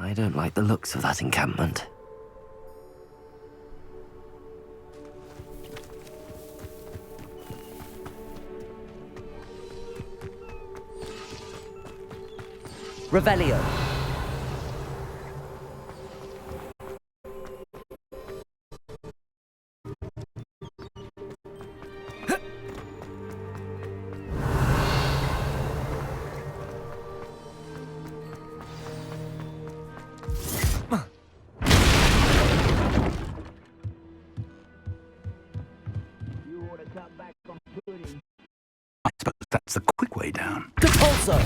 I don't like the looks of that encampment. Revelio. I suppose that's the quick way down. Depulso.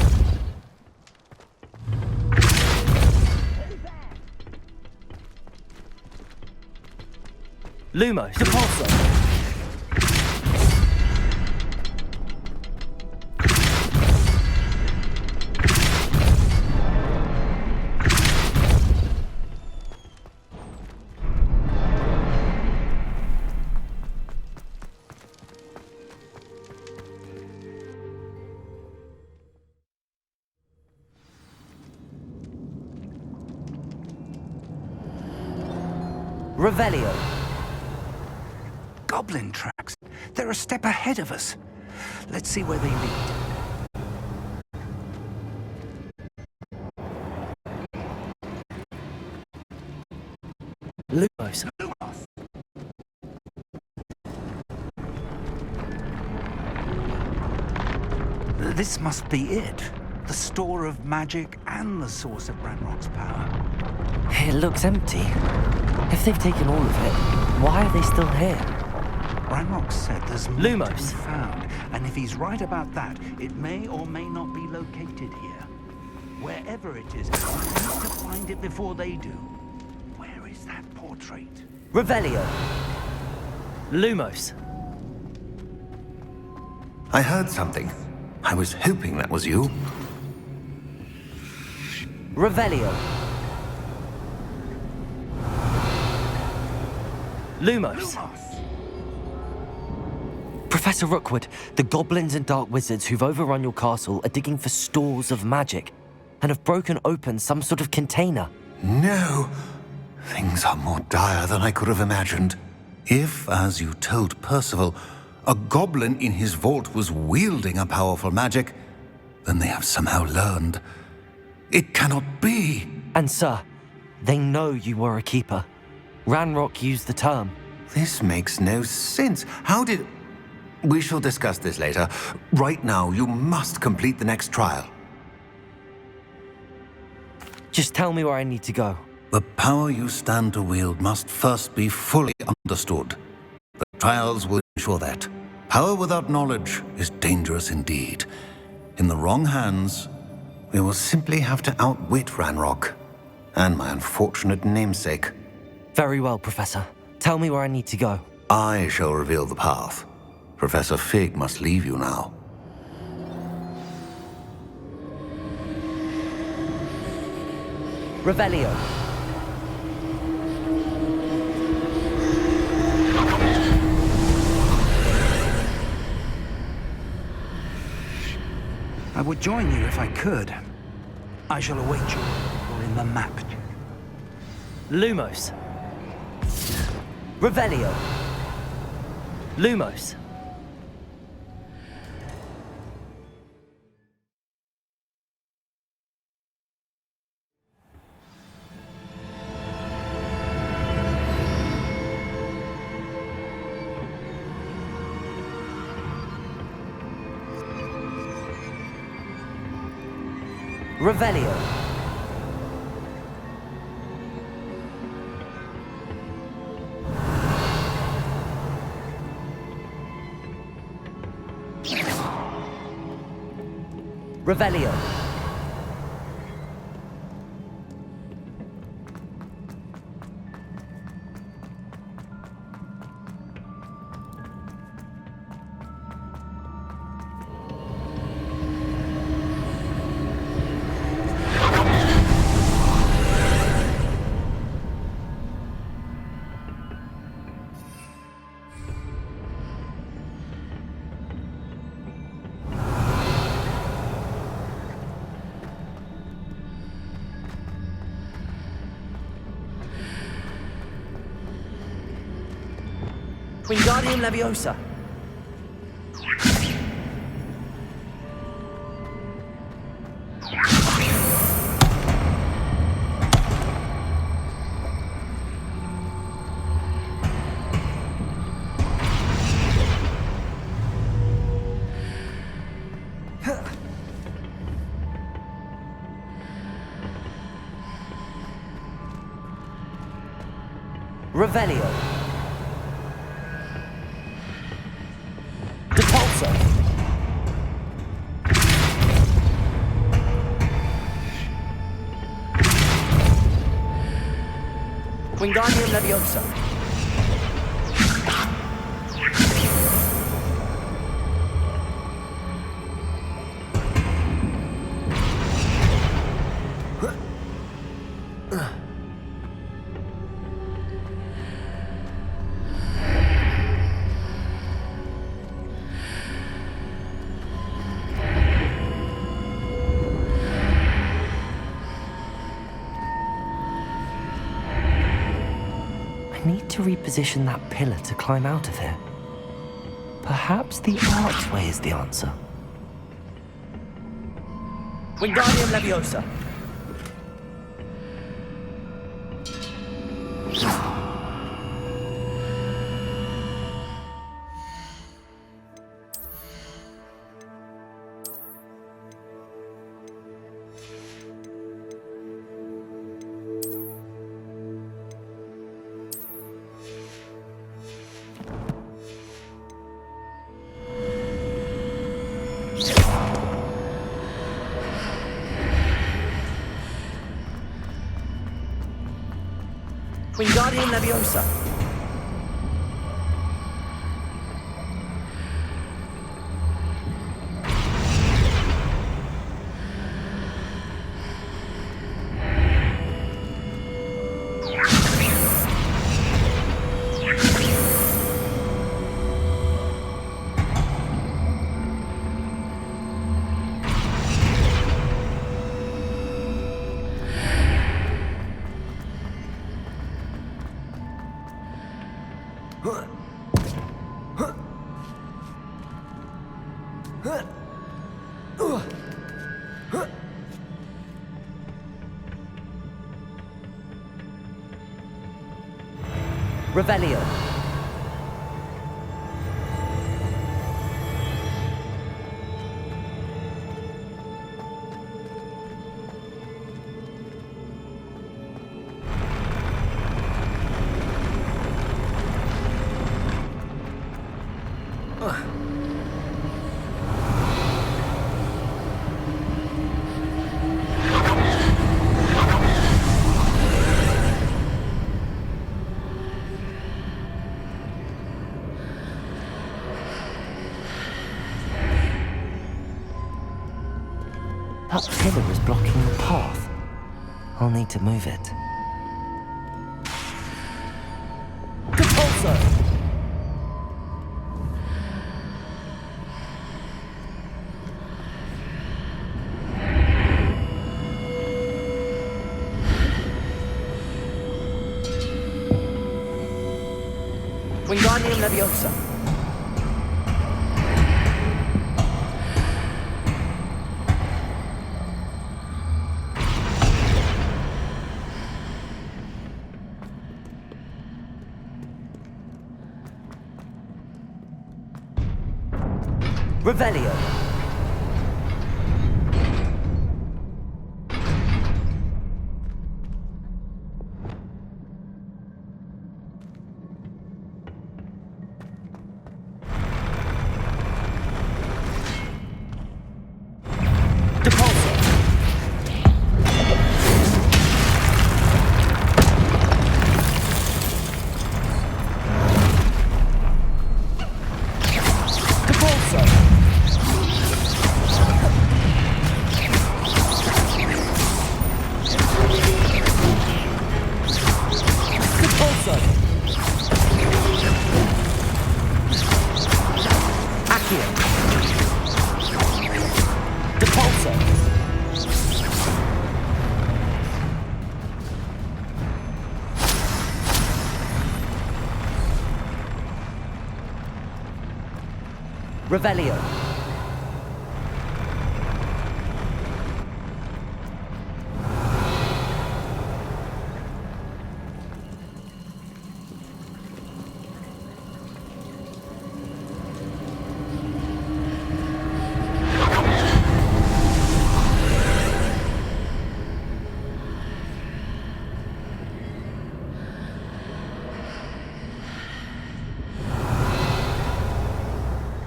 Lumos. Depulso. Revelio. Goblin tracks. They're a step ahead of us. Let's see where they lead. Lumos. This must be it. The store of magic and the source of Ranrock's power. It looks empty. If they've taken all of it, why are they still here? Ranrock said there's more Lumos. to be found, and if he's right about that, it may or may not be located here. Wherever it is, we need to find it before they do. Where is that portrait? Revelio. Lumos. I heard something. I was hoping that was you. Revelio. Lumos. Professor Rookwood, the goblins and dark wizards who've overrun your castle are digging for stores of magic and have broken open some sort of container. No. Things are more dire than I could have imagined. If, as you told Percival, a goblin in his vault was wielding a powerful magic, then they have somehow learned. It cannot be. And sir, they know you were a keeper. Ranrock used the term. This makes no sense. How did... We shall discuss this later. Right now, you must complete the next trial. Just tell me where I need to go. The power you stand to wield must first be fully understood. The trials will ensure that. Power without knowledge is dangerous indeed. In the wrong hands, we will simply have to outwit Ranrock and my unfortunate namesake. Very well, Professor. Tell me where I need to go. I shall reveal the path. Professor Fig must leave you now. Revelio. I would join you if I could. I shall await you, or in the map. Lumos. Revelio. Lumos. Revelio. Revelio. Wingardium Leviosa. Revelio. Depulso. Wingardium Leviosa. I need to reposition that pillar to climb out of here. Perhaps the archway is the answer. Wingardium Leviosa. Wingardium Leviosa. Revelio. That pillar is blocking the path. I'll need to move it. Depulso. Wingardium Leviosa. Revelio. Depulso. Revelio.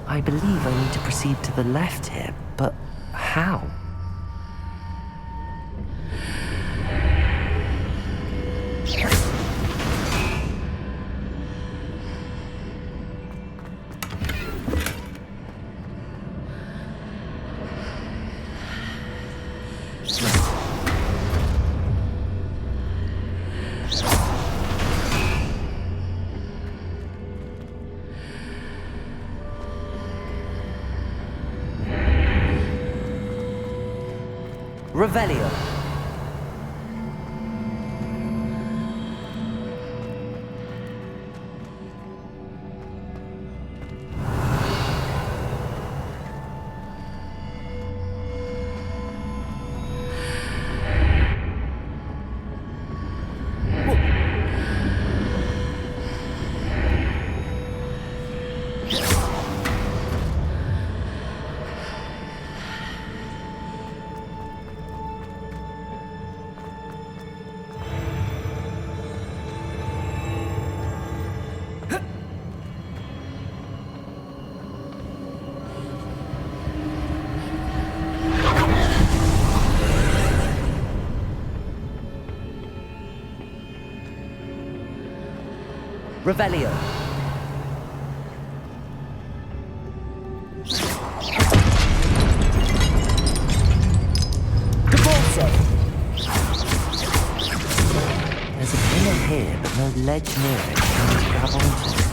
I believe I need to proceed to the left here, but how? Revelio. Revelio. There's a pillar here, but no ledge near it for me to grab onto.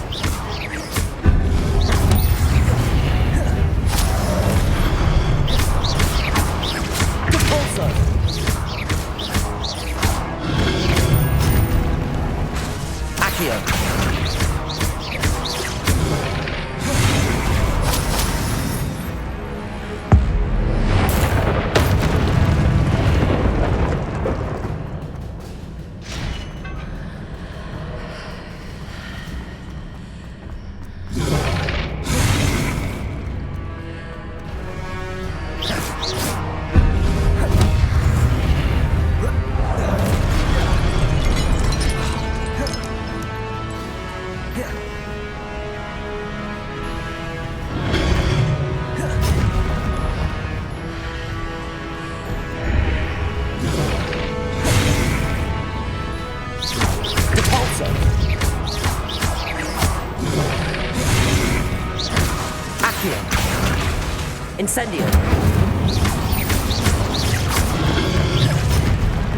Incendio.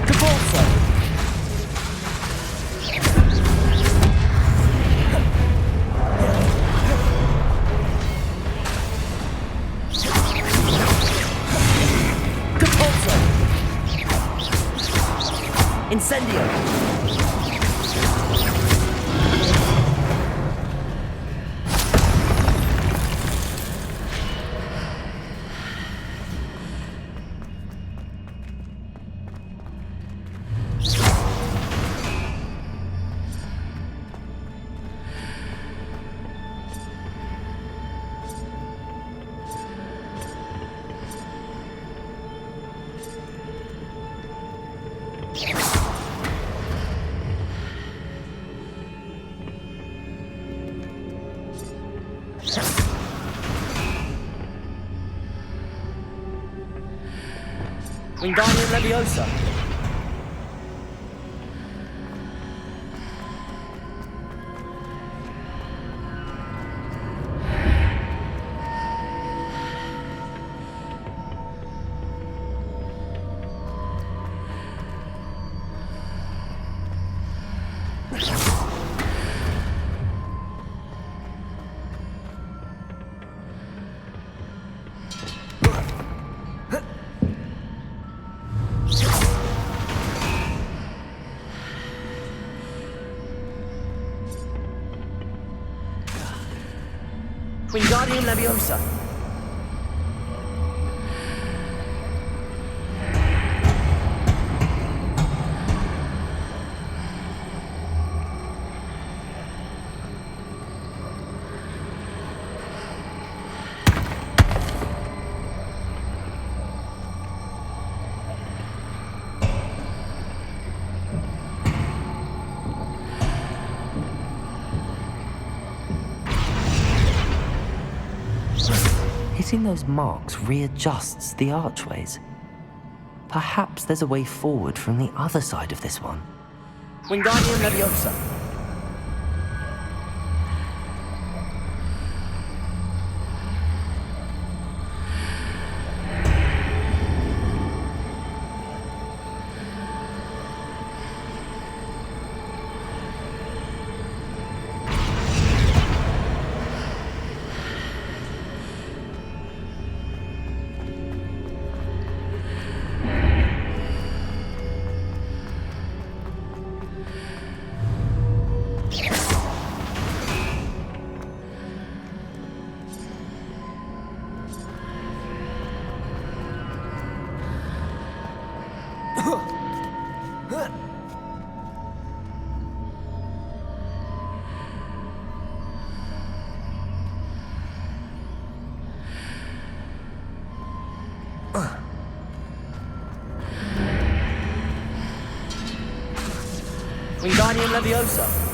Cabalso. Cabalso. Incendio. Wingardium Leviosa. Wingardium Leviosa. Hitting those marks readjusts the archways. Perhaps there's a way forward from the other side of this one. Wingardium Leviosa. Wingardium Leviosa.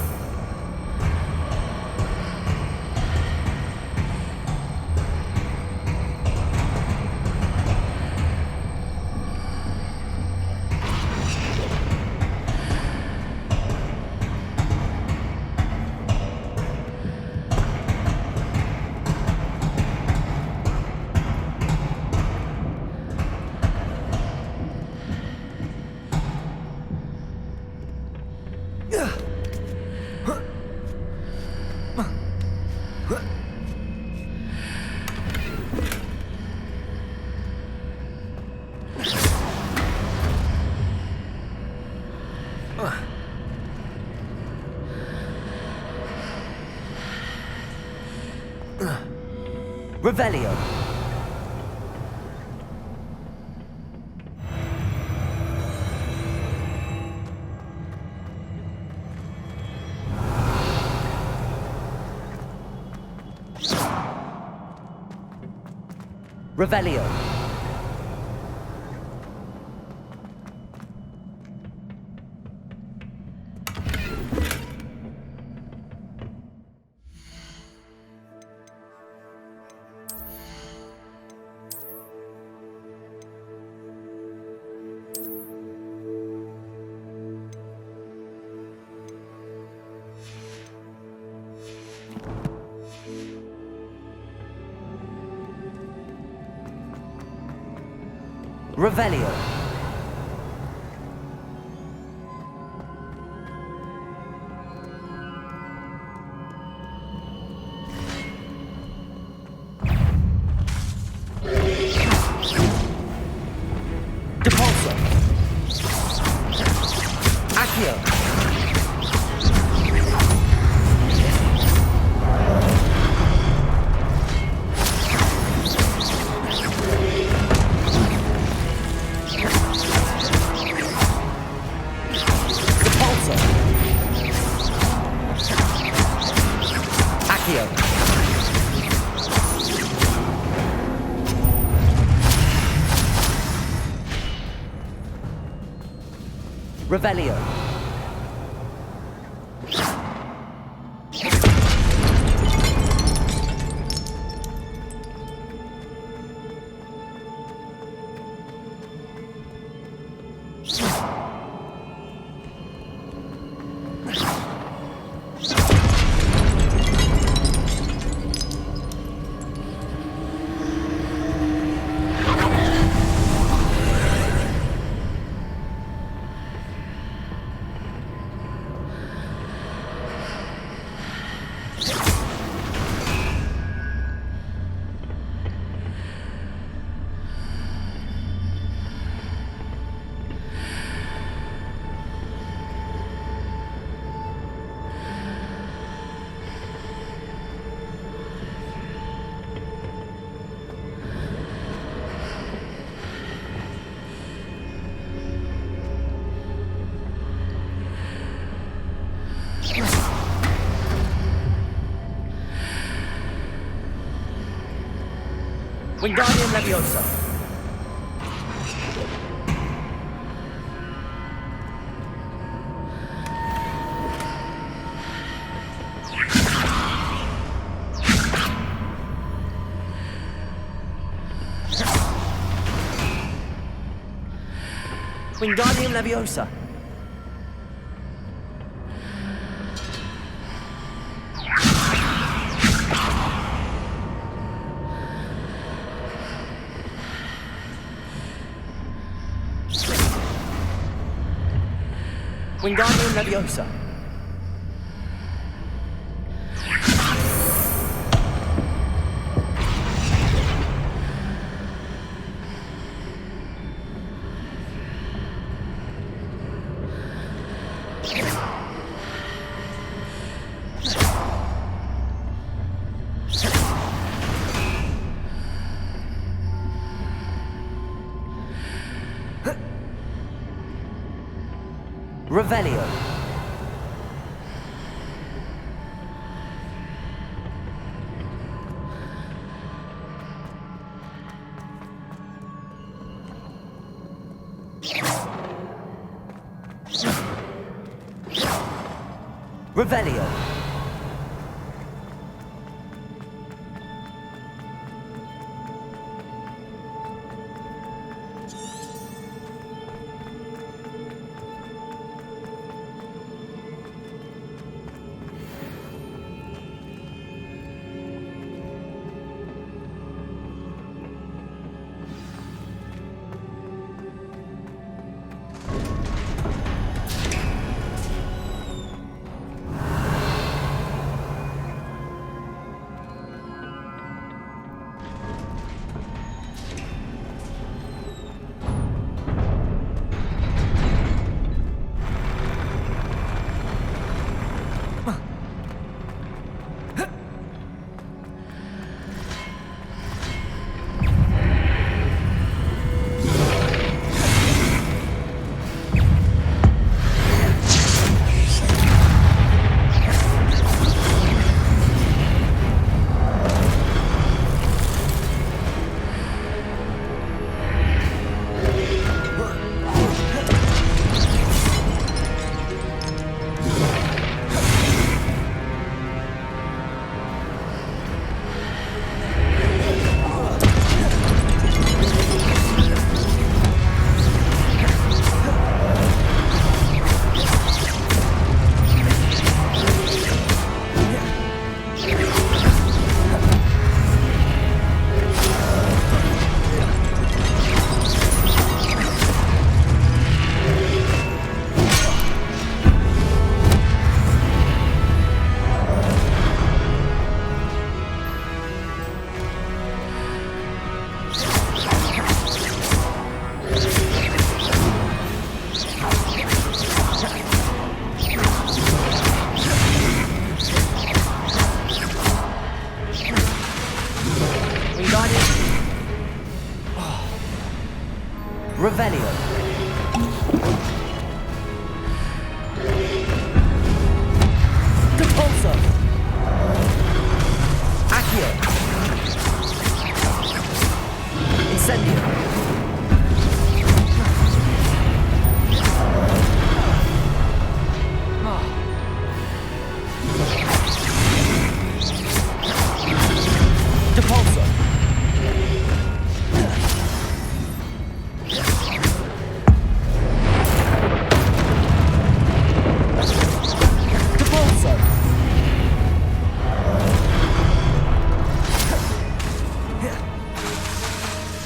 Revelio. Revelio. Revelio. Depulso. Accio. Revelio. Wingardium Leviosa. Wingardium Leviosa. Wingardium Leviosa. Revelio. Revelio. Revelio. Depulso. Accio. Incendio. Depulso.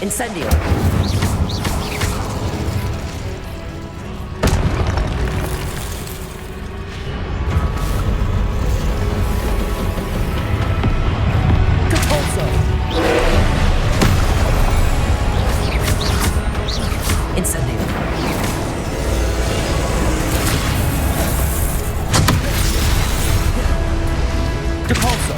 Incendio. Depulso. Incendio. Depulso.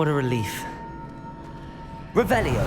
What a relief. Revelio.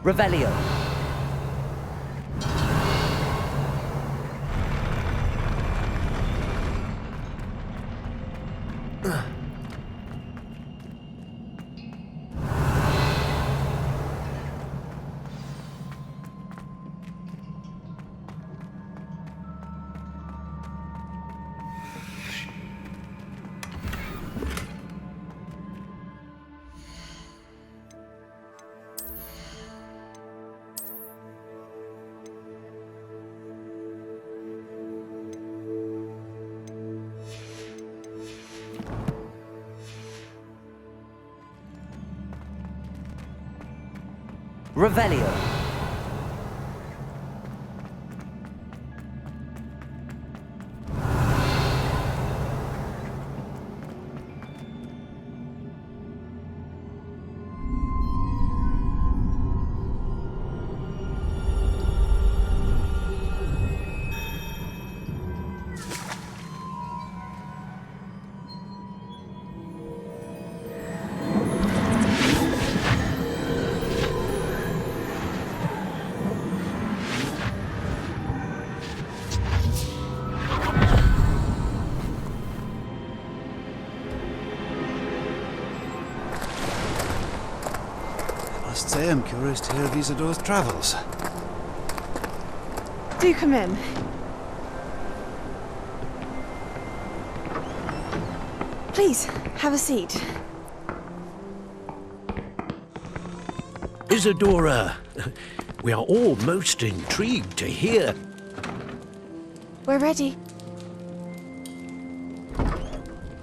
Revelio. Revelio. I must say I'm curious to hear of Isadore's travels. Do come in. Please, have a seat. Isadora, we are all most intrigued to hear. We're ready.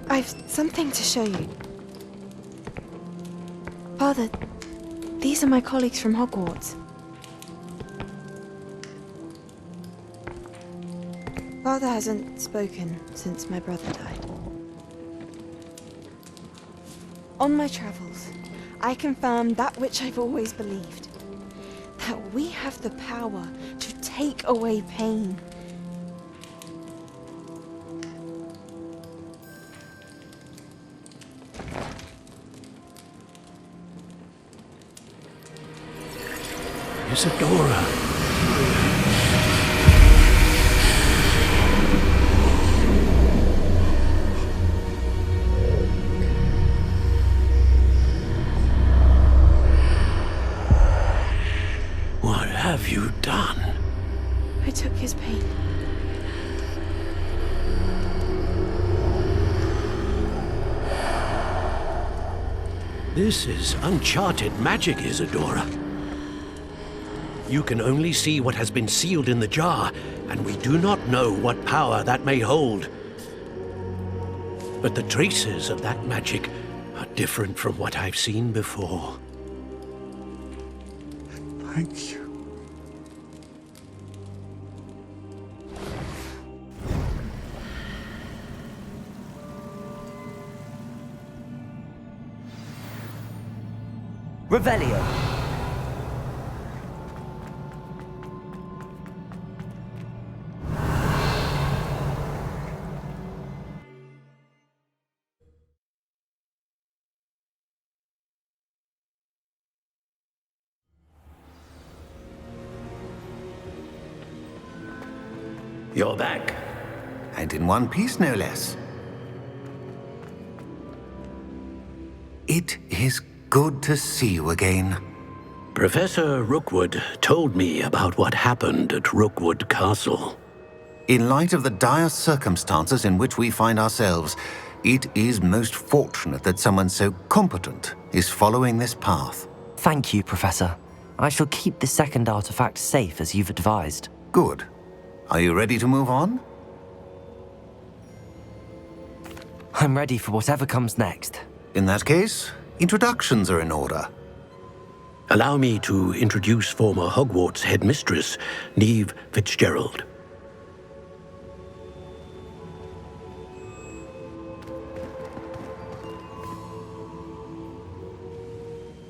I've something to show you. Father, these are my colleagues from Hogwarts. Father hasn't spoken since my brother died. On my travels, I confirmed that which I've always believed. That we have the power to take away pain. Isadora. What have you done? I took his pain. This is uncharted magic, Isadora. You can only see what has been sealed in the jar, and we do not know what power that may hold. But the traces of that magic are different from what I've seen before. Thank you. Revelio. You're back. And in one piece, no less. It is good to see you again. Professor Rookwood told me about what happened at Rookwood Castle. In light of the dire circumstances in which we find ourselves, It is most fortunate that someone so competent is following this path. Thank you, Professor. I shall keep the second artifact safe as you've advised. Good. Are you ready to move on? I'm ready for whatever comes next. In that case, introductions are in order. Allow me to introduce former Hogwarts headmistress, Neve Fitzgerald.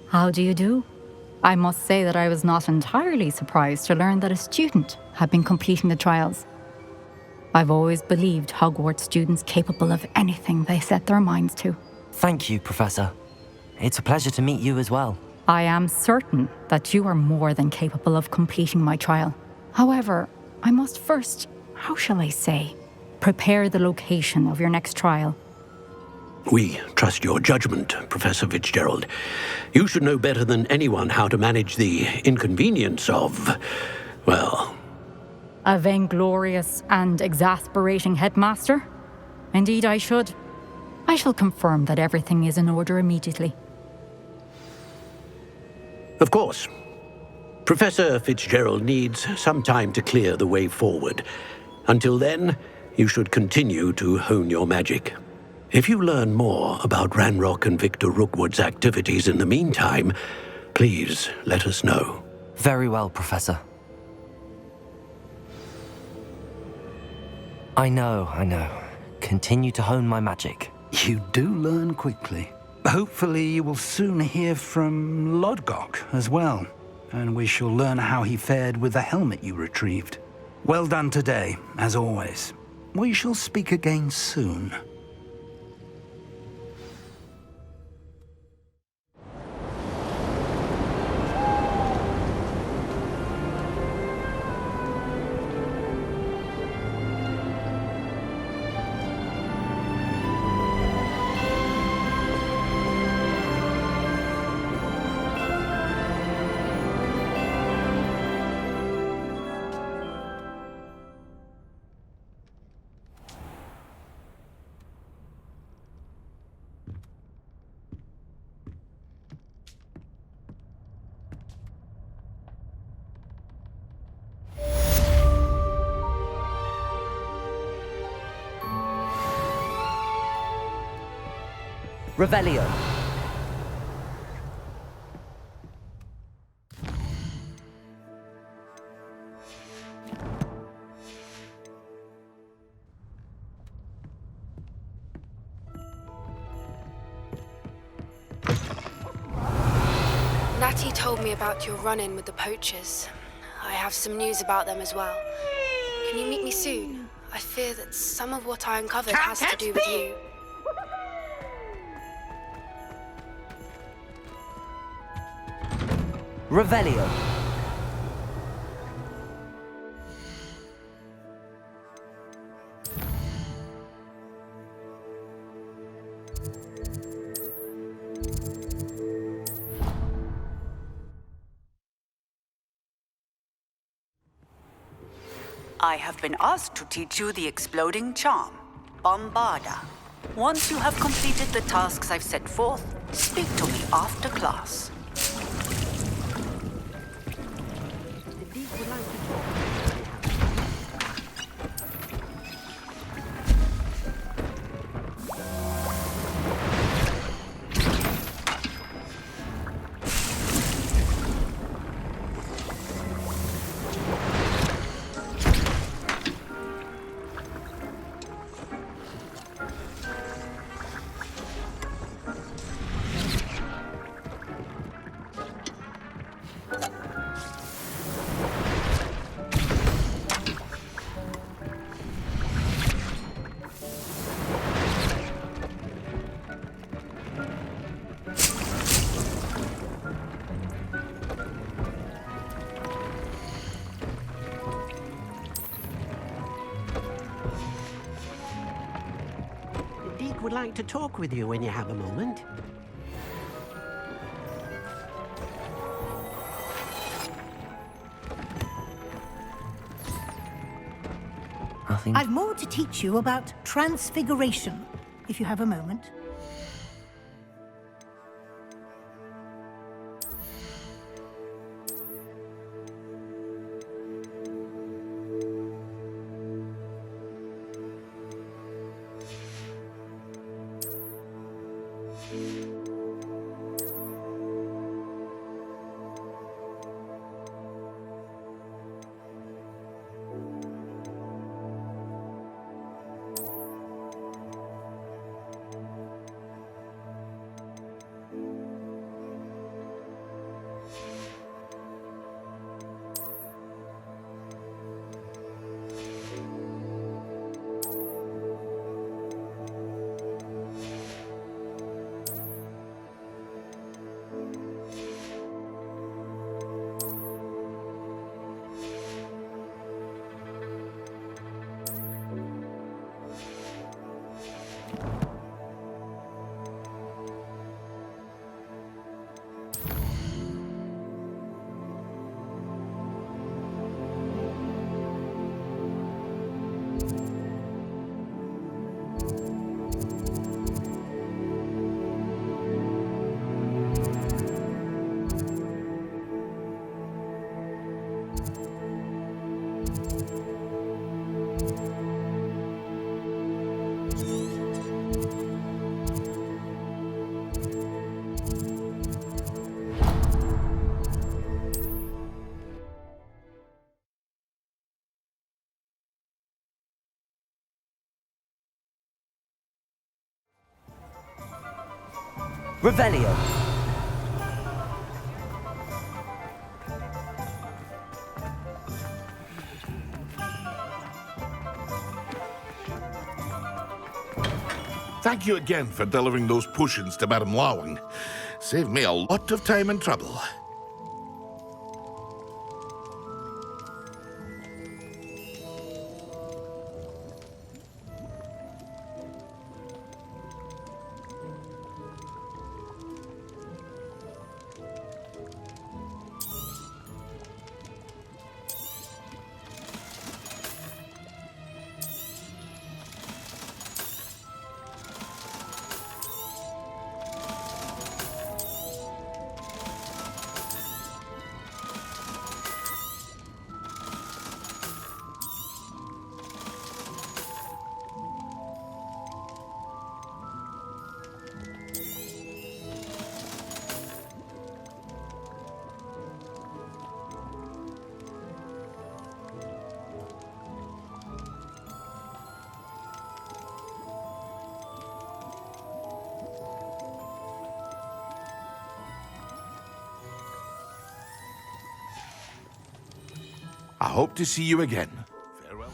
How do you do? I must say that I was not entirely surprised to learn that a student had been completing the trials. I've always believed Hogwarts students capable of anything they set their minds to. Thank you, Professor. It's a pleasure to meet you as well. I am certain that you are more than capable of completing my trial. However, I must first, how shall I say, prepare the location of your next trial. We trust your judgment, Professor Fitzgerald. You should know better than anyone how to manage the inconvenience of, well... A vainglorious and exasperating headmaster? Indeed I should. I shall confirm that everything is in order immediately. Of course. Professor Fitzgerald needs some time to clear the way forward. Until then, you should continue to hone your magic. If you learn more about Ranrock and Victor Rookwood's activities in the meantime, please let us know. Very well, Professor. I know. Continue to hone my magic. You do learn quickly. Hopefully you will soon hear from Lodgok as well, and we shall learn how he fared with the helmet you retrieved. Well done today, as always. We shall speak again soon. Revelio. Natty told me about your run-in with the poachers. I have some news about them as well. Can you meet me soon? I fear that some of what I uncovered has to do with you. Revelio. I have been asked to teach you the exploding charm, Bombarda. Once you have completed the tasks I've set forth, speak to me after class. Would like to talk with you when you have a moment. I've more to teach you about transfiguration. if you have a moment. Revelio. Thank you again for delivering those potions to Madame Lawing. Saved me a lot of time and trouble. I hope to see you again. Farewell.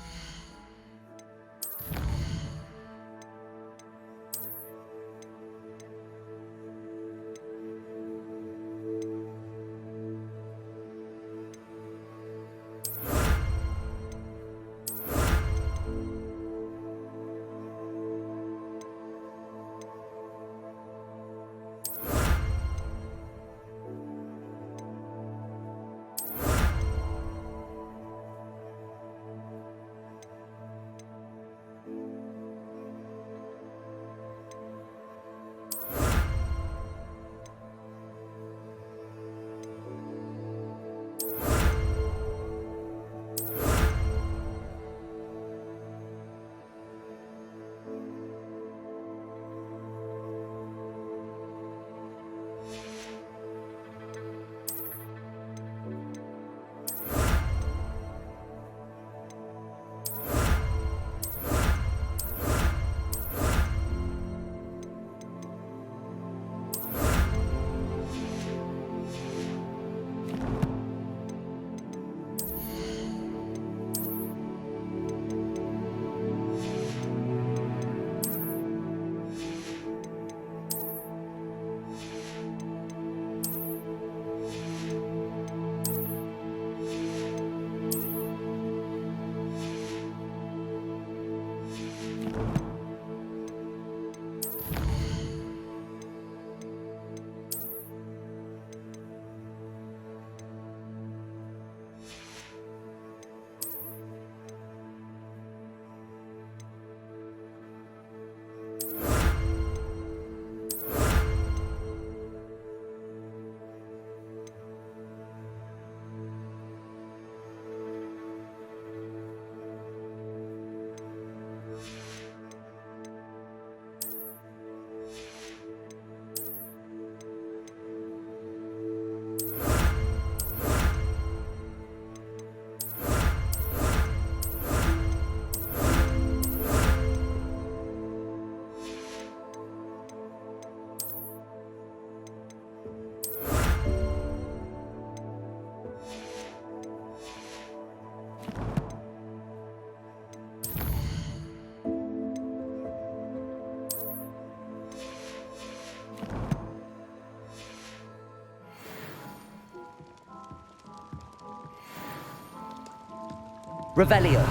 Revelio.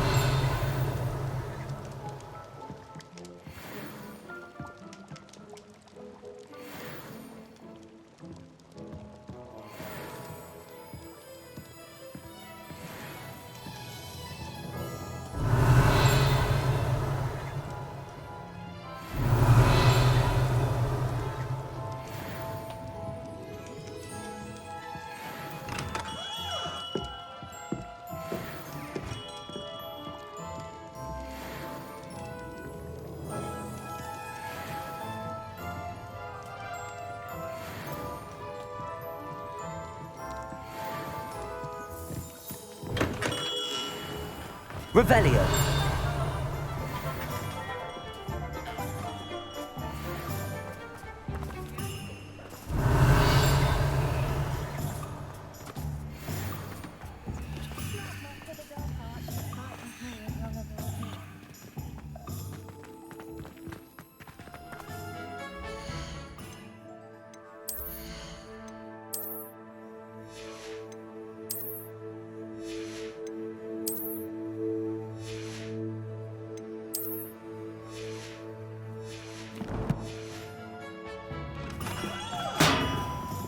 Revelio.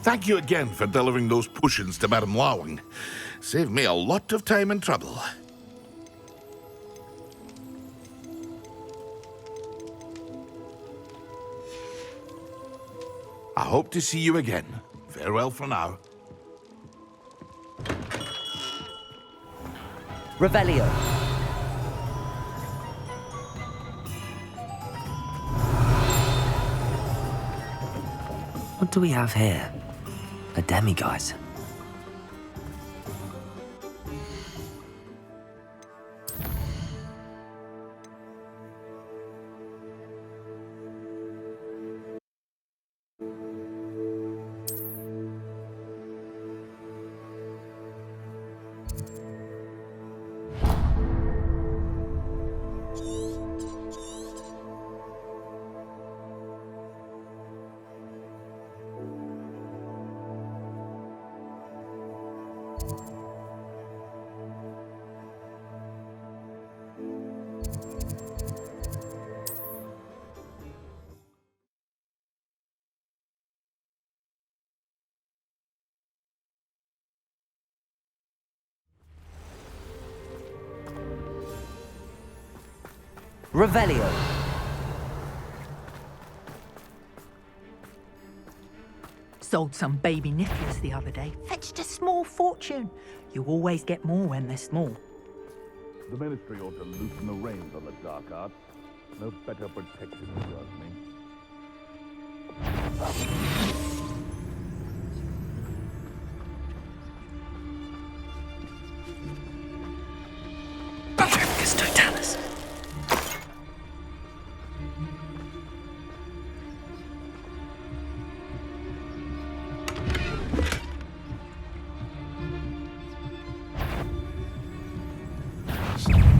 Thank you again for delivering those potions to Madame Lawing. Saved me a lot of time and trouble. I hope to see you again. Farewell for now. Revelio. What do we have here? A demiguise. Revelio. Sold some baby nipples the other day. Fetched a small fortune. You always get more when they're small. The Ministry ought to loosen the reins on the dark arts. No better protection, if you ask me. Totalis.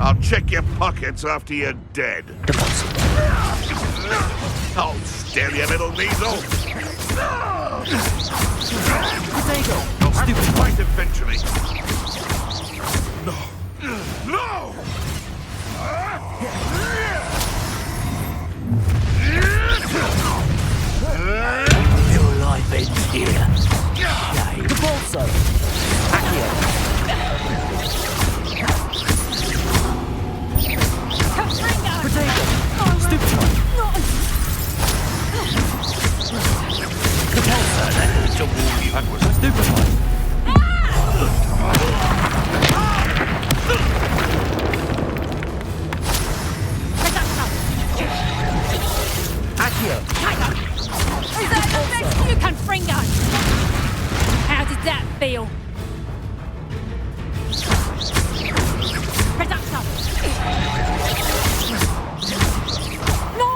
I'll check your pockets after you're dead. I'll stare your little measle. You'll have to fight eventually. No. No! Your life ends here. The Bolso. Accio. Potato. Stupid. The Bolso. To warn you. That was a stupid one. Accio. Is that the best you can bring us? How did that feel? Reductor! No!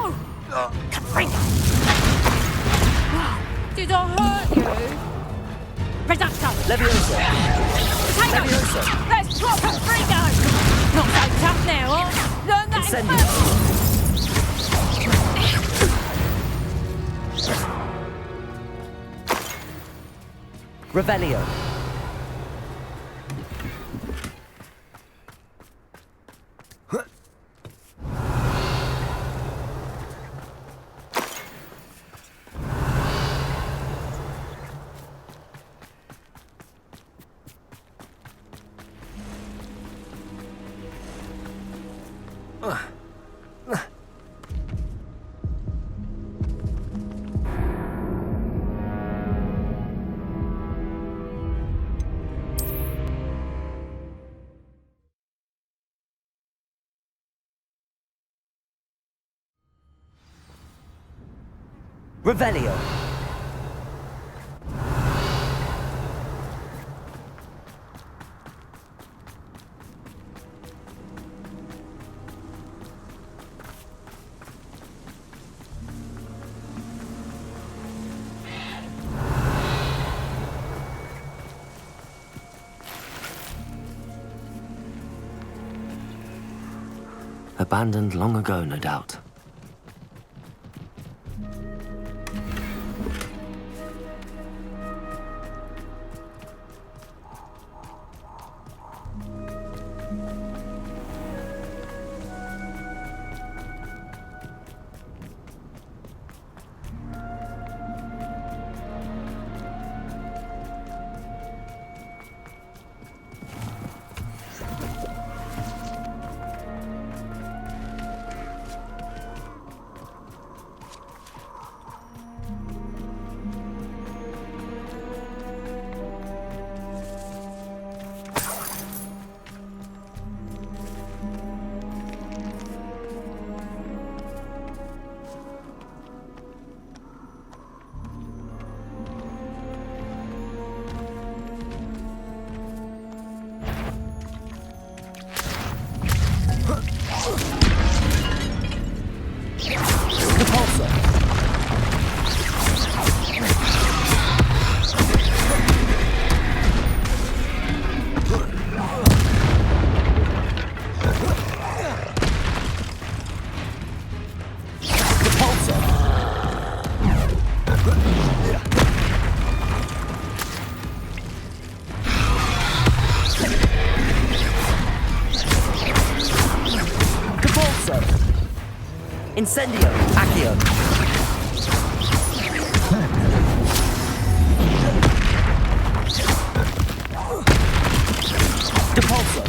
Confringo! Did I hurt you? Reductor! Leviosa. Potato! Leviosa. Let's drop Confringo! Not so tough now, huh? Learn that Incendio. Revelio. Revelio. Abandoned long ago, no doubt. Incendio, Accio. Depulso.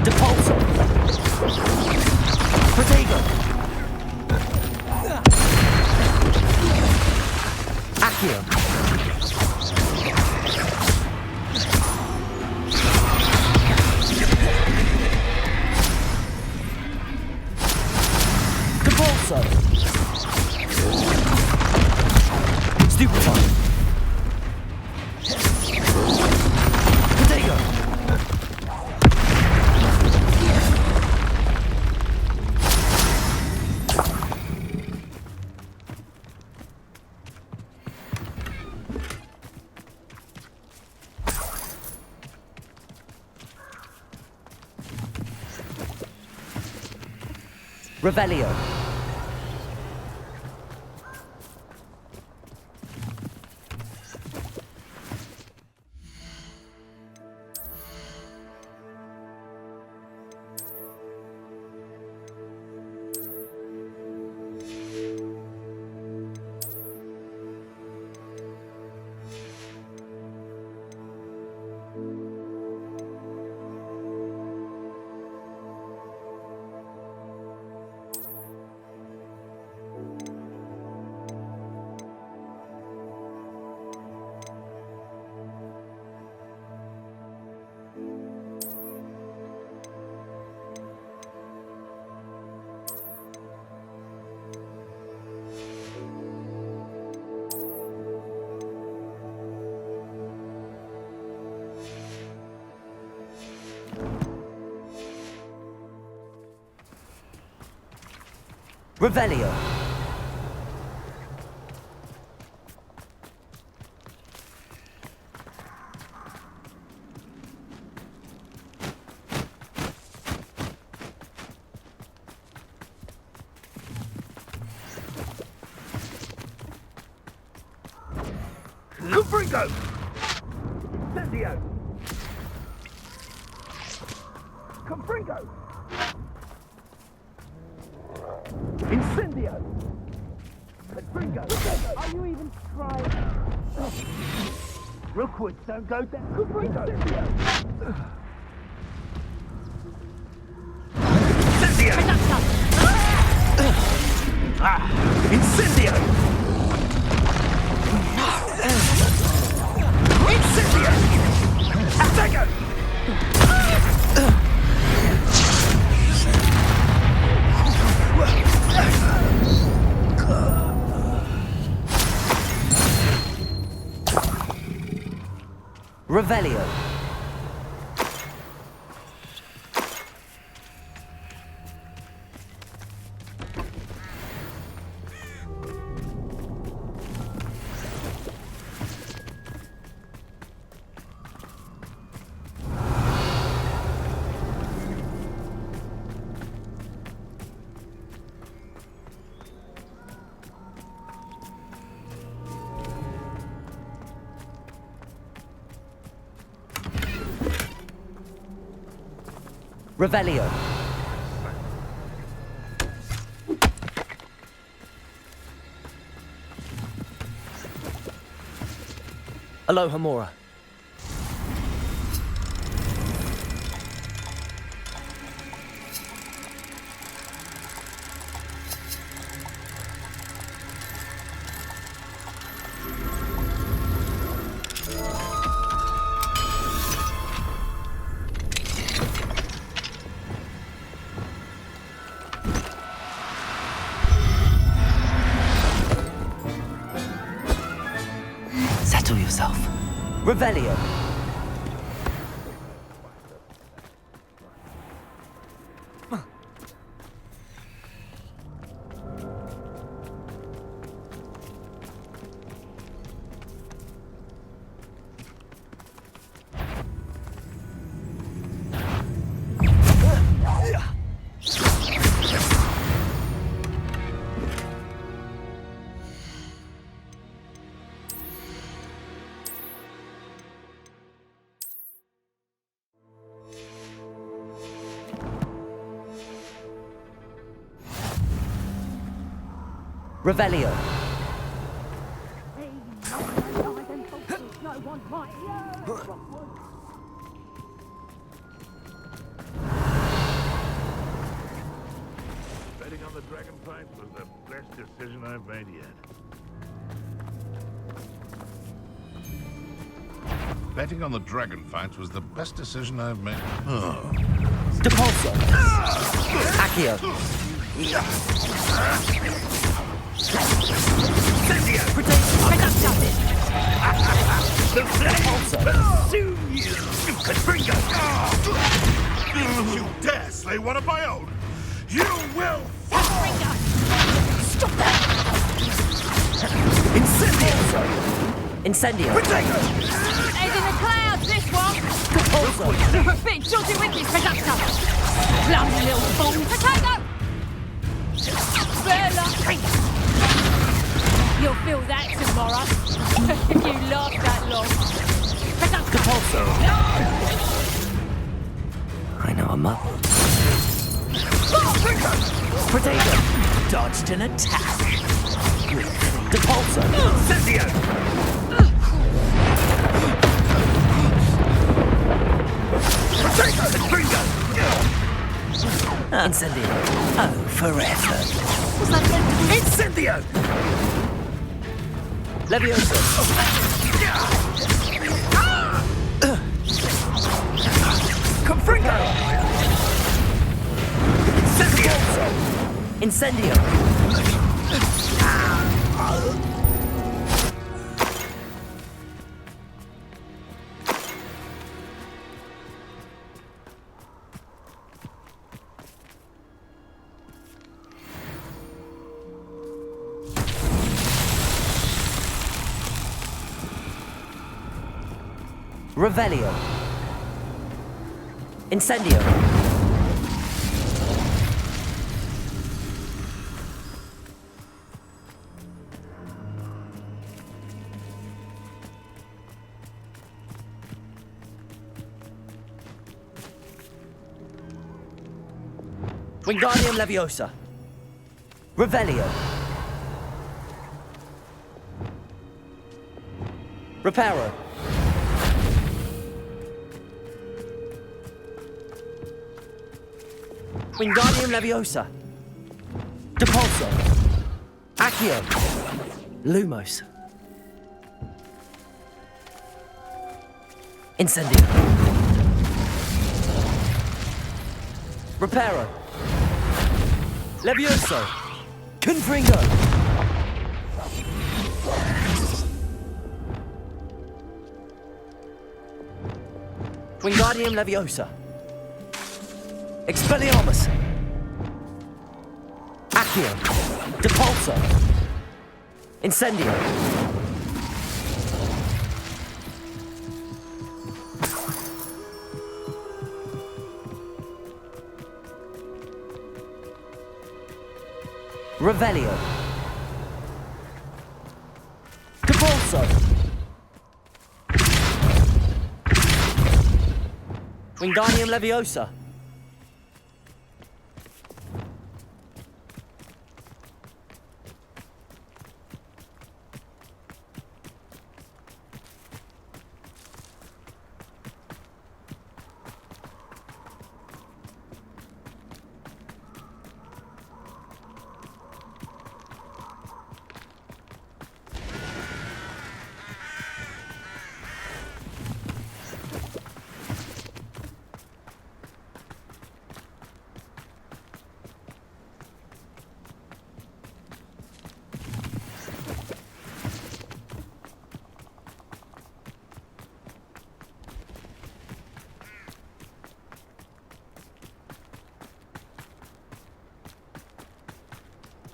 Depulso. Protego. Accio. Depulso. Stupefy. Protego. Revelio. Revelio. Confringo! Incendio! Confringo! Incendio! Confringo! Are you even trying? Rookwood, don't go down. Confringo! Incendio! Incendio! Incendio! Revelio. Revelio. Aloha Mora. Settle yourself. Revelio. Revelio. Betting on the dragon fight was the best decision I've made yet. Betting on the dragon fight was the best decision I've made. Oh. Depulso. Accio. The flames pursue you! You can bring us! If you dare slay one of my own, you will fall! Stop that! Incendio! Head in the clouds, this one! You're a bit jolty with this Predactor! Clumsy little fool! Potato! Burla! You'll feel that tomorrow, if you last that long. Depulso! I know a map. Potato! Dodged an attack. Depulso! Incendio! Potato! Incendio! Oh, forever. What's that meant to be? Incendio! Leviosa! Confringo! Incendio! Revelio. Incendio. Wingardium Leviosa. Revelio. Reparo. Wingardium Leviosa. Depulso. Accio. Lumos. Incendio. Reparo. Levioso. Confringo. Wingardium Leviosa. Expelliarmus. Accio. Depulso. Incendio. Revelio. Depulso. Wingardium Leviosa.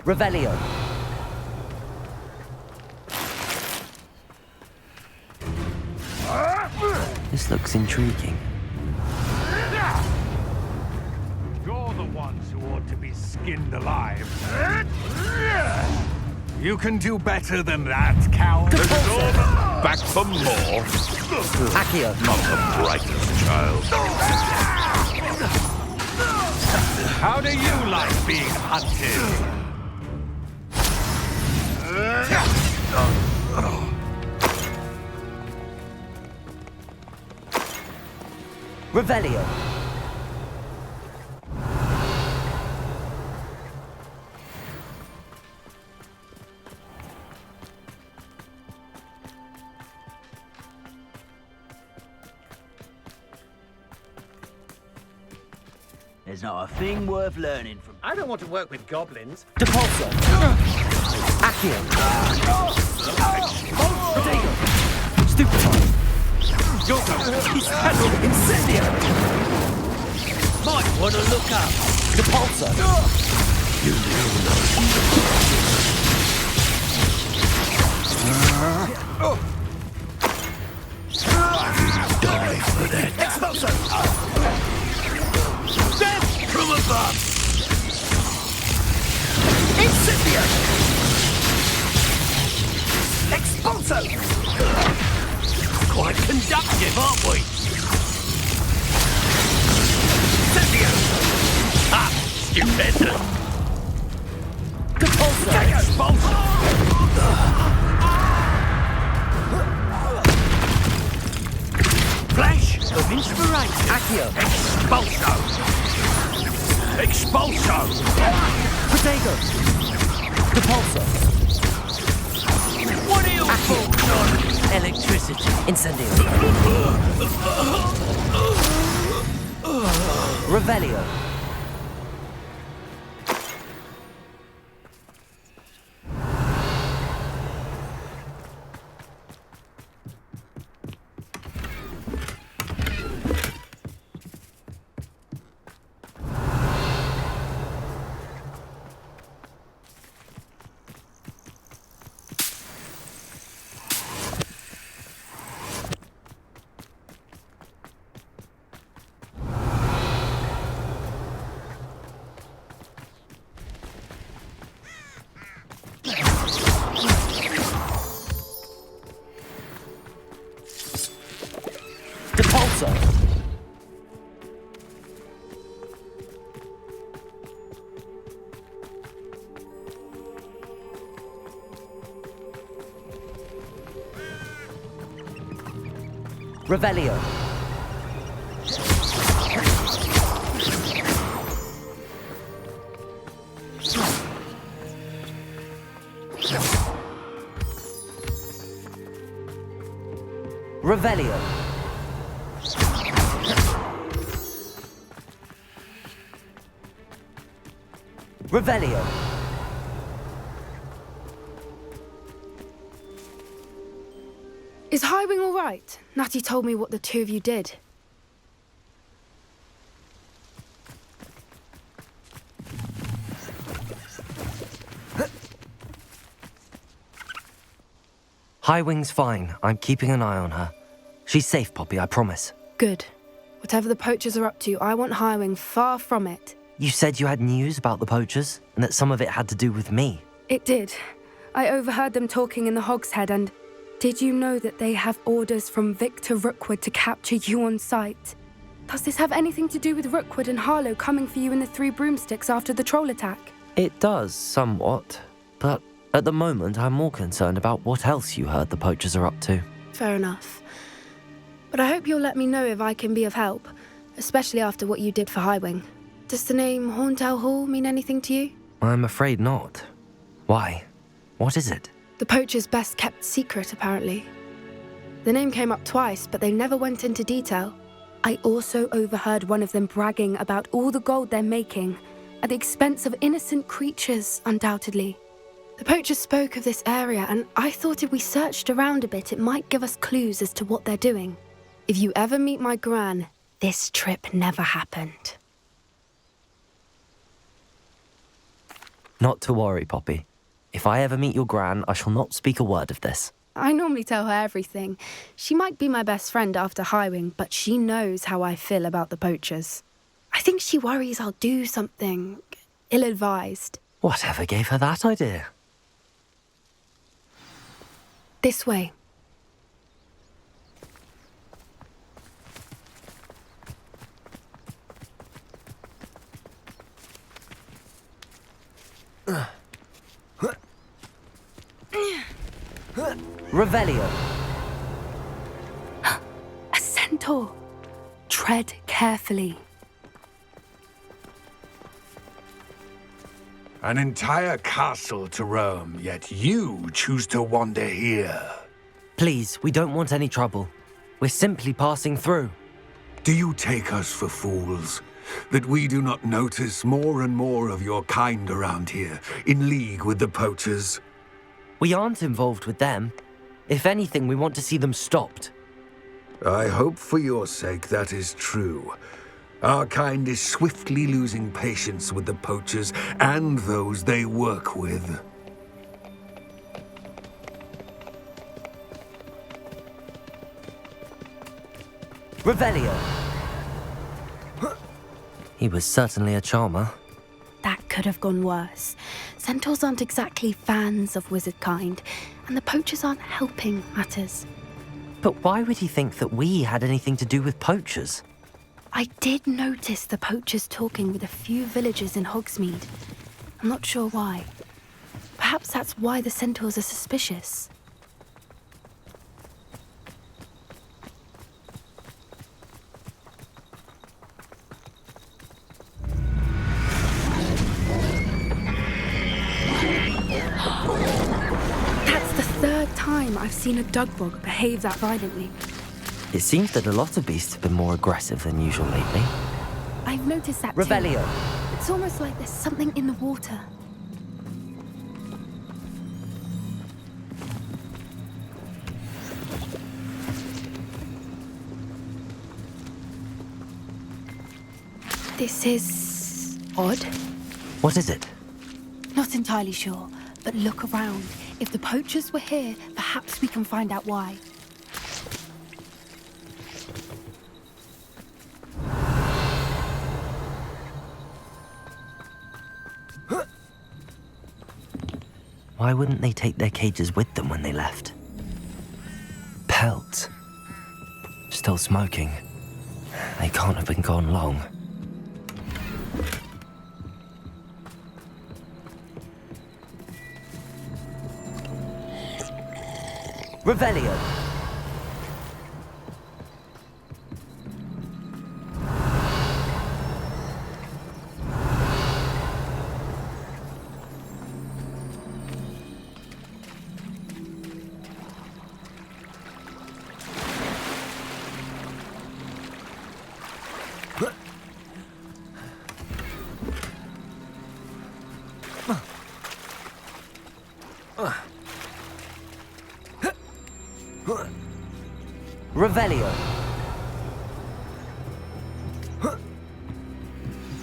Revelio. This looks intriguing. You're the ones who ought to be skinned alive. You can do better than that, coward. Back for more. Accio. Not the brightest child. How do you like being hunted? Revelio. There's not a thing worth learning from. I don't want to work with goblins. Depulso. Accio. Protego. Stupefy. He's handled Incendio. Might want to look up. Depulso. You will not. Die for that. Expulso. Death from above. Incendio. Expulso. Quite conductive, aren't we? Incendio. Ah, stupid. Depulso. Expulso. Flash of inspiration. Accio. Expulso. Expulso. Protego. Depulso. What are your thoughts on electricity? Incendio. Revelio. Depulso. Revelio. Revelio. Revelio! Is Highwing all right? Natty told me what the two of you did. Highwing's fine. I'm keeping an eye on her. She's safe, Poppy, I promise. Good. Whatever the poachers are up to, I want Highwing far from it. You said you had news about the poachers, and that some of it had to do with me. It did. I overheard them talking in the Hogshead, and did you know that they have orders from Victor Rookwood to capture you on sight? Does this have anything to do with Rookwood and Harlow coming for you in the Three Broomsticks after the troll attack? It does, somewhat. But at the moment, I'm more concerned about what else you heard the poachers are up to. Fair enough. But I hope you'll let me know if I can be of help, especially after what you did for Highwing. Does the name Horntail Hall mean anything to you? I'm afraid not. Why? What is it? The poacher's best kept secret, apparently. The name came up twice, but they never went into detail. I also overheard one of them bragging about all the gold they're making, at the expense of innocent creatures, undoubtedly. The poacher spoke of this area, and I thought if we searched around a bit, it might give us clues as to what they're doing. If you ever meet my gran, this trip never happened. Not to worry, Poppy. If I ever meet your gran, I shall not speak a word of this. I normally tell her everything. She might be my best friend after Highwing, but she knows how I feel about the poachers. I think she worries I'll do something ill-advised. Whatever gave her that idea? This way. Revelio. A centaur. Tread carefully. An entire castle to roam, yet you choose to wander here. Please, we don't want any trouble. We're simply passing through. Do you take us for fools? That we do not notice more and more of your kind around here, in league with the poachers? We aren't involved with them. If anything, we want to see them stopped. I hope for your sake that is true. Our kind is swiftly losing patience with the poachers and those they work with. Revelio. He was certainly a charmer. That could have gone worse. Centaurs aren't exactly fans of wizard kind, and the poachers aren't helping matters. But why would he think that we had anything to do with poachers? I did notice the poachers talking with a few villagers in Hogsmeade. I'm not sure why. Perhaps that's why the centaurs are suspicious. That's the third time I've seen a dugbog behave that violently. It seems that a lot of beasts have been more aggressive than usual lately. I've noticed that Revelio. too. It's almost like there's something in the water. This is odd. What is it? Not entirely sure, but look around. If the poachers were here, perhaps we can find out why. Why wouldn't they take their cages with them when they left? Pelts. Still smoking. They can't have been gone long. Revelio. Revelio.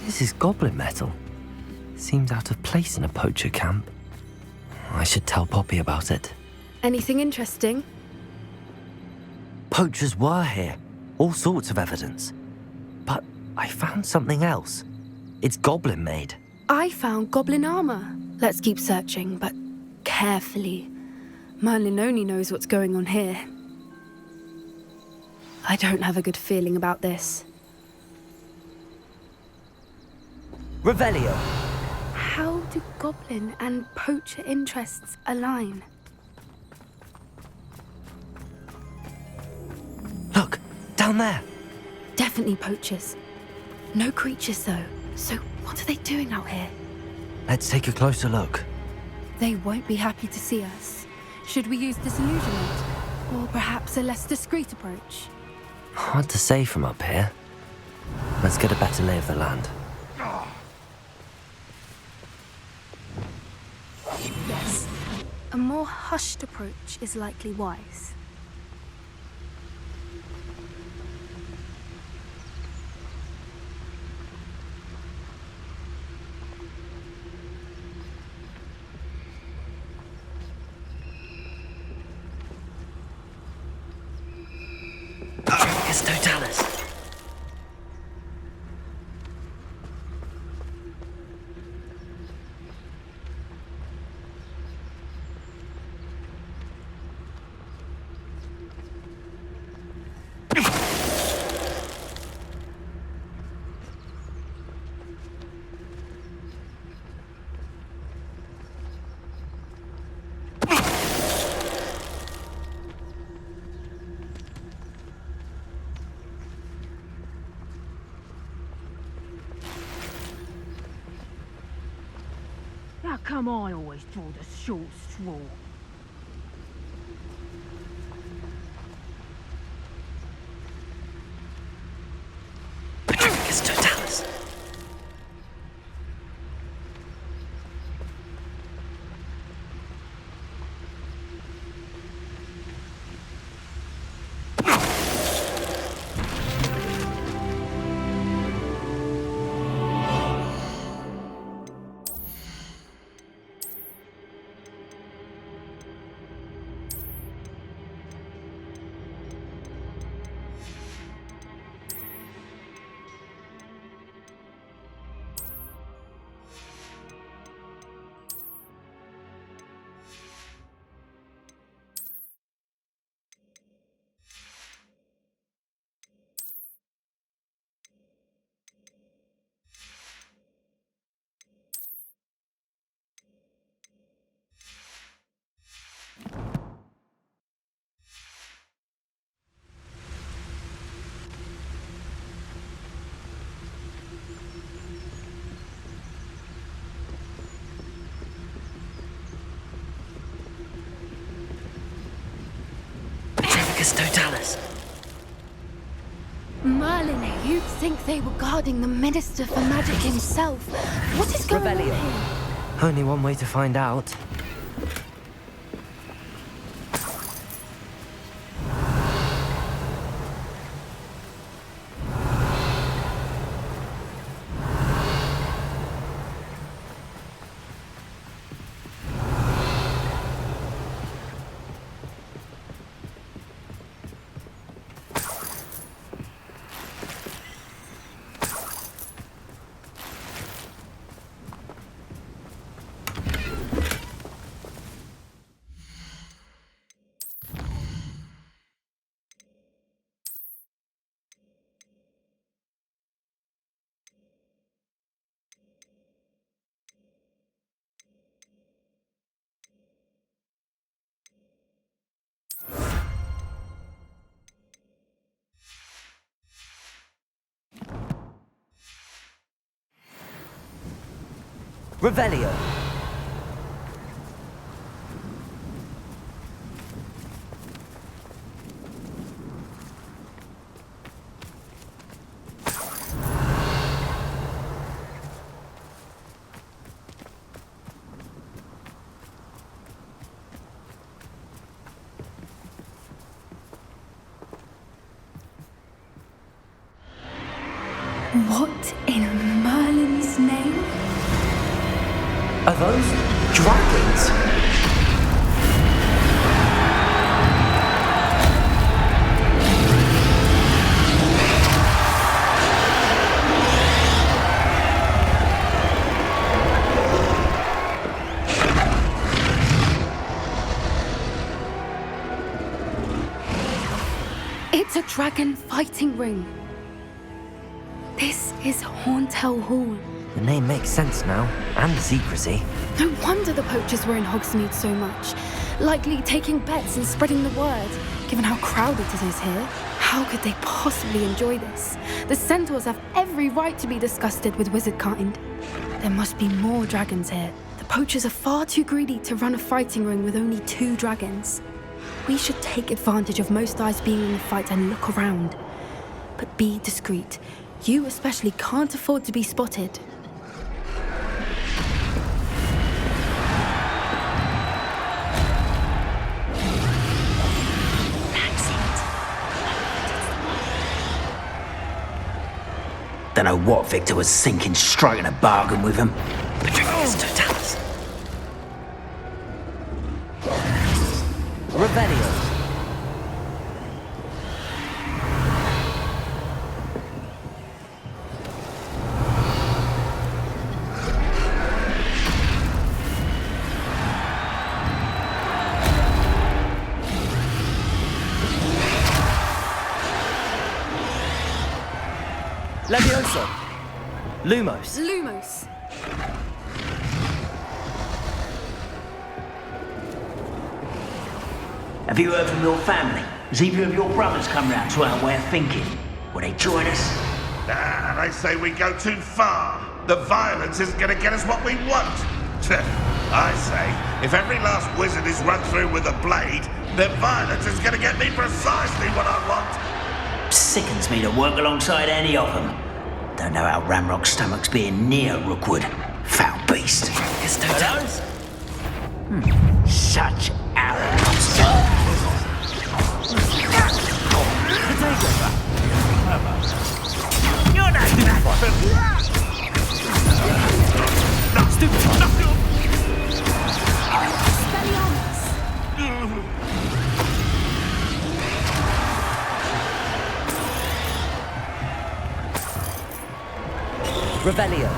This is goblin metal. Seems out of place in a poacher camp. I should tell Poppy about it. Anything interesting? Poachers were here. All sorts of evidence. But I found something else. It's goblin made. I found goblin armor. Let's keep searching, but carefully. Merlin only knows what's going on here. I don't have a good feeling about this. Revelio. How do goblin and poacher interests align? Look, down there. Definitely poachers. No creatures, though. So what are they doing out here? Let's take a closer look. They won't be happy to see us. Should we use disillusionment? Or perhaps a less discreet approach? Hard to say from up here. Let's get a better lay of the land. Yes. A more hushed approach is likely wise. It's Totalis. How come I always draw the short straw? It's Totalis. Totalis. Merlin, you'd think they were guarding the Minister for Magic himself. What is going on here? Only one way to find out. Revelio. What in Merlin's name? Are those dragons? It's a dragon fighting ring. This is Hauntel Hall. The name makes sense now, and the secrecy. No wonder the poachers were in Hogsmeade so much. Likely taking bets and spreading the word, given how crowded it is here. How could they possibly enjoy this? The centaurs have every right to be disgusted with wizard kind. There must be more dragons here. The poachers are far too greedy to run a fighting ring with only 2 dragons. We should take advantage of most eyes being in the fight and look around. But be discreet. You especially can't afford to be spotted. Don't know what Victor was thinking, striking a bargain with him. Totalis. Revelio. Leviosa. Lumos. Lumos. Have you heard from your family? Has either of your brothers come round to our way of thinking? Will they join us? Nah, they say we go too far. The violence isn't going to get us what we want. I say, if every last wizard is run through with a blade, then violence is going to get me precisely what I want. Sickens me to work alongside any of them. Don't know how Ramrock's stomach's being near Rookwood. Foul beast. It's Totalis. Such arrogance. You're not Stupid. Revelio.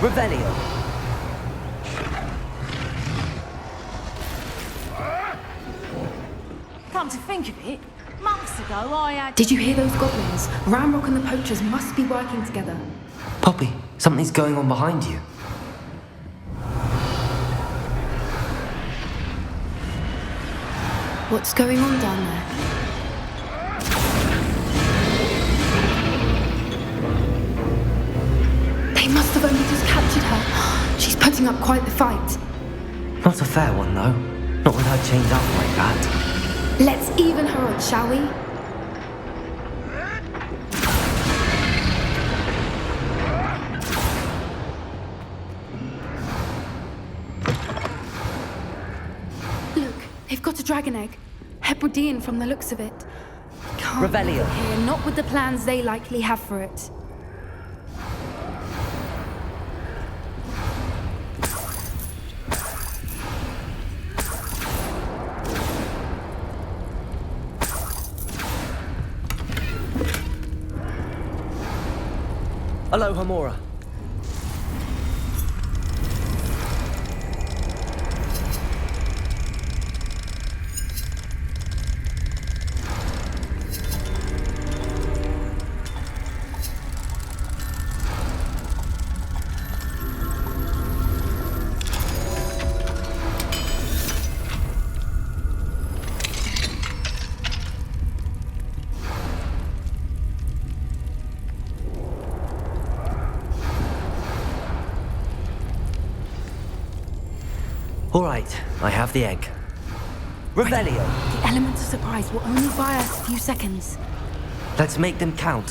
Revelio. Come to think of it, months ago I had... Did you hear those goblins? Ramrock and the poachers must be working together. Poppy, something's going on behind you. What's going on down there? They must have only just captured her. She's putting up quite the fight. Not a fair one, though. Not with her chained up like that. Let's even her odds, shall we? Look, they've got a dragon egg. Hebridean from the looks of it. Can't Revelio. here, not with the plans they likely have for it. Hello, Hamora. All right, I have the egg. Revelio. The element of surprise will only buy us a few seconds. Let's make them count.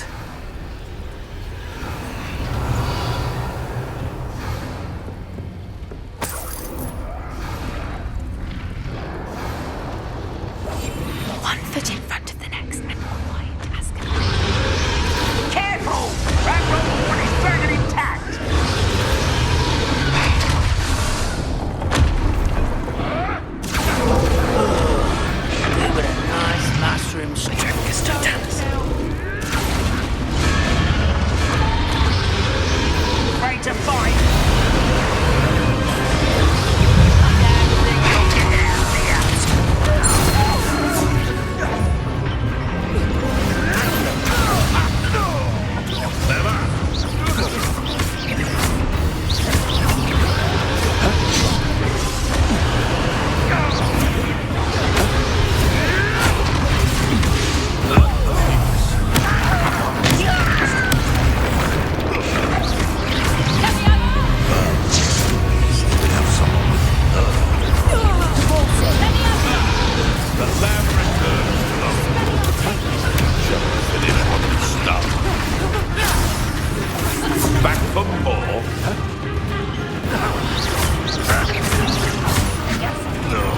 One foot in front of the next and quiet as can be. Careful! That Rookwood is dragon intact! Give it a nice mushroom strip, Mr. Dennis. Afraid to fight? I don't think you'll get out of here. Back for more?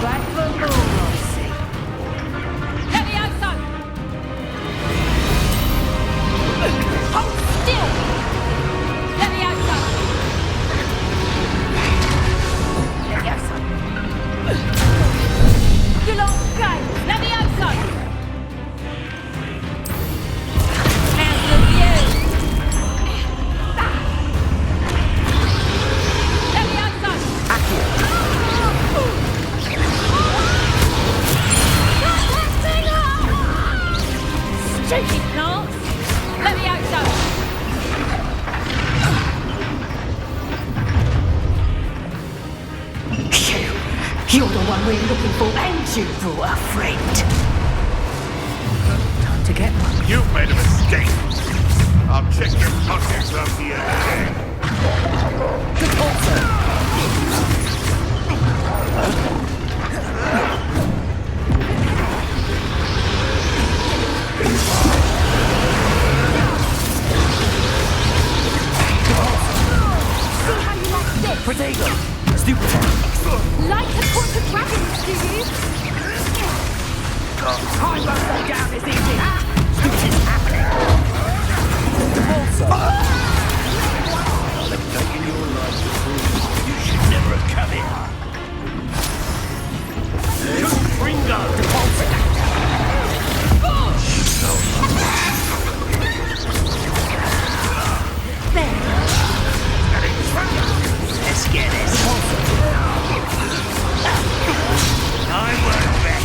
Back for more, I see. Levioso! Hold still! Levioso! Levioso! You long guys! Levioso! How's the view? Stupid plants! Levioso! You're the one we're looking for, and you brought a friend. Time to get one. You've made a mistake. I'll check your pockets after you again. Good also. See how you like this? Protego. Stupid. Like to put the dragons, do you? I won't go down as easy. This is happening. Also. I've taken your life to prove you should never have come here. Good Pringo. Let's get this. I won't back.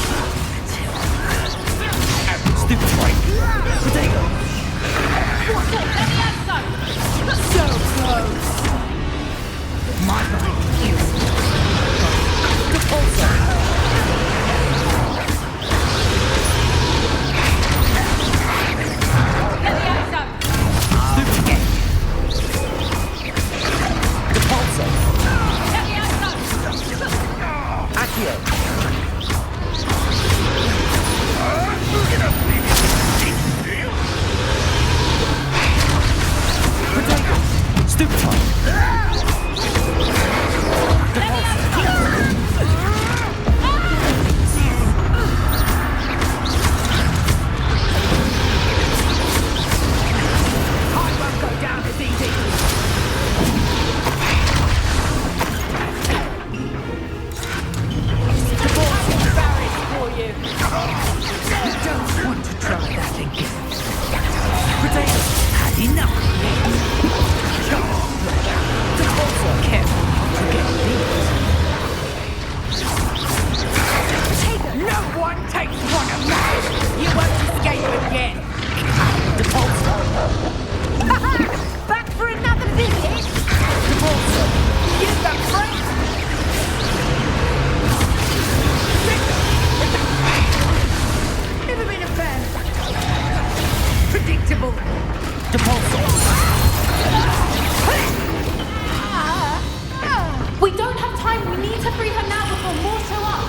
We don't have time. We need to free her now before more show up.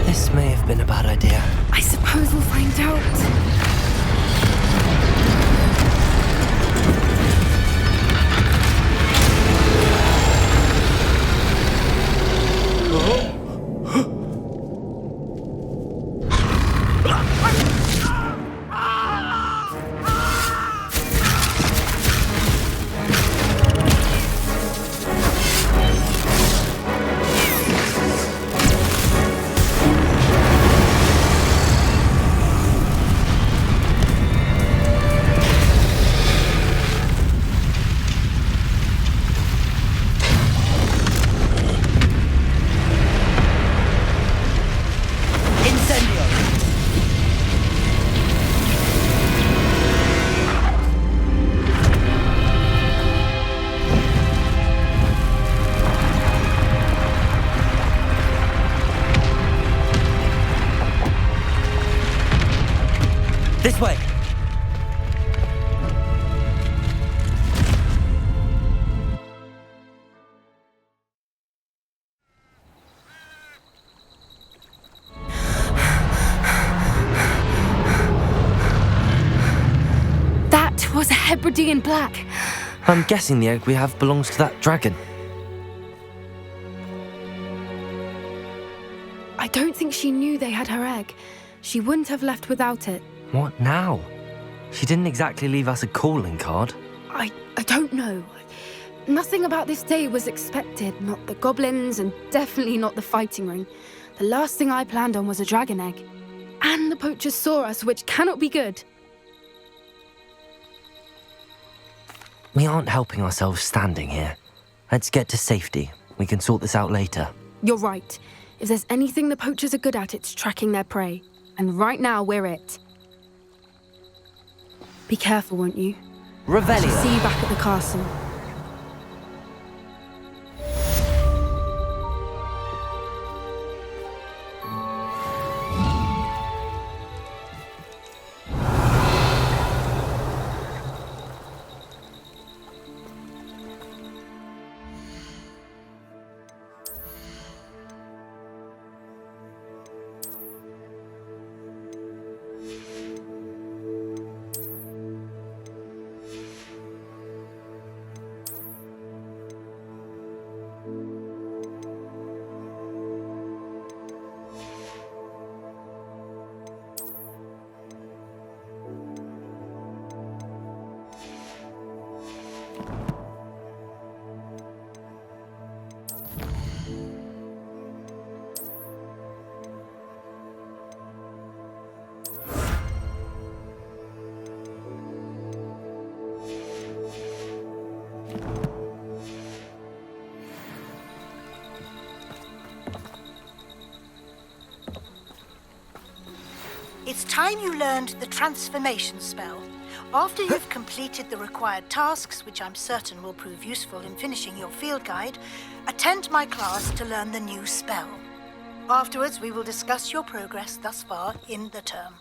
This may have been a bad idea. I suppose we'll find out. This way! That was a Hebridean black. I'm guessing the egg we have belongs to that dragon. I don't think she knew they had her egg. She wouldn't have left without it. What now? She didn't exactly leave us a calling card. I don't know. Nothing about this day was expected. Not the goblins, and definitely not the fighting ring. The last thing I planned on was a dragon egg. And the poachers saw us, which cannot be good. We aren't helping ourselves standing here. Let's get to safety. We can sort this out later. You're right. If there's anything the poachers are good at, it's tracking their prey. And right now, we're it. Be careful, won't you? Revelio. See you back at the castle. It's time you learned the transformation spell. After you've completed the required tasks, which I'm certain will prove useful in finishing your field guide, attend my class to learn the new spell. Afterwards, we will discuss your progress thus far in the term.